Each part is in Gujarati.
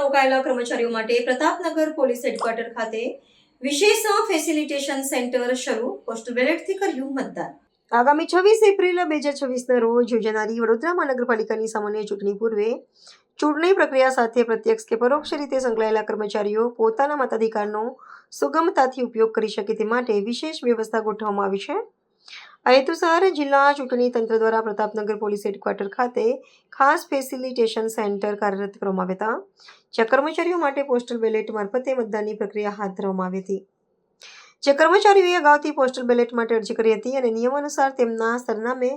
રોકાયેલા કર્મચારીઓ માટે પ્રતાપનગર પોલીસ હેડક્વાર્ટર ખાતે વિશેષ ફેસિલિટેશન સેન્ટર શરૂ. પોસ્ટલ બેલેટથી કર્યું મતદાન. આગામી 26 એપ્રિલ 2026ના રોજ યોજાનારી વડોદરા મહાનગરપાલિકાની સામાન્ય ચૂંટણી પૂર્વે ચૂંટણી પ્રક્રિયા સાથે પ્રત્યક્ષ કે પરોક્ષ રીતે સંકળાયેલા કર્મચારીઓ પોતાના મતાધિકારનો સુગમતાથી ઉપયોગ કરી શકે તે માટે વિશેષ વ્યવસ્થા ગોઠવવામાં આવી છે. આ હેતુસર જિલ્લા ચૂંટણી તંત્ર દ્વારા પ્રતાપનગર પોલીસ હેડક્વાર્ટર ખાતે ખાસ ફેસિલિટેશન સેન્ટર કાર્યરત કરવામાં આવ્યા હતા, જ્યાં કર્મચારીઓ માટે પોસ્ટલ બેલેટ મારફતે મતદાનની પ્રક્રિયા હાથ ધરવામાં આવી હતી. જે કર્મચારીઓએ અગાઉથી પોસ્ટલ બેલેટ માટે અરજી કરી હતી અને નિયમ અનુસાર તેમના સરનામે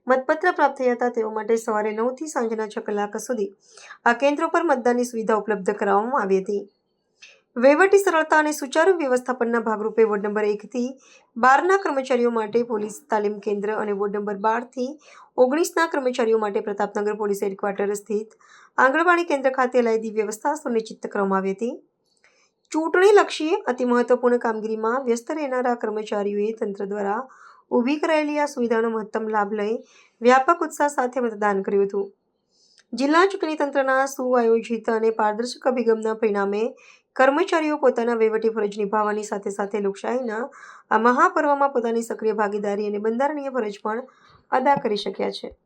મતપત્ર પ્રાપ્ત થયા હતા, તેઓ માટે સવારે 9 થી સાંજના 6 કલાક સુધી આ કેન્દ્રો પર મતદાનની સુવિધા ઉપલબ્ધ કરાવવામાં આવી હતી. વહીવટી સરળતા અને સુચારુ વ્યવસ્થાપનના ભાગરૂપે વોર્ડ નંબર 1 થી 12ના કર્મચારીઓ માટે પોલીસ તાલીમ કેન્દ્ર અને વોર્ડ નંબર 12 થી 19ના કર્મચારીઓ માટે પ્રતાપનગર પોલીસ હેડક્વાર્ટર સ્થિત આંગણવાડી કેન્દ્ર ખાતે અલાયદી વ્યવસ્થા સુનિશ્ચિત કરવામાં આવી હતી. ચૂંટણીલક્ષી અતિ મહત્વપૂર્ણ કામગીરીમાં વ્યસ્ત રહેનારા કર્મચારીઓએ તંત્ર દ્વારા ઊભી કરાયેલી આ સુવિધાનો મહત્તમ લાભ લઈ વ્યાપક ઉત્સાહ સાથે મતદાન કર્યું હતું. જિલ્લા ચૂંટણી તંત્રના સુઆયોજિત અને પારદર્શક અભિગમના પરિણામે કર્મચારીઓ પોતાના વહીવટી ફરજ નિભાવવાની સાથે સાથે લોકશાહીના આ મહાપર્વમાં પોતાની સક્રિય ભાગીદારી અને બંધારણીય ફરજ પણ અદા કરી શક્યા છે.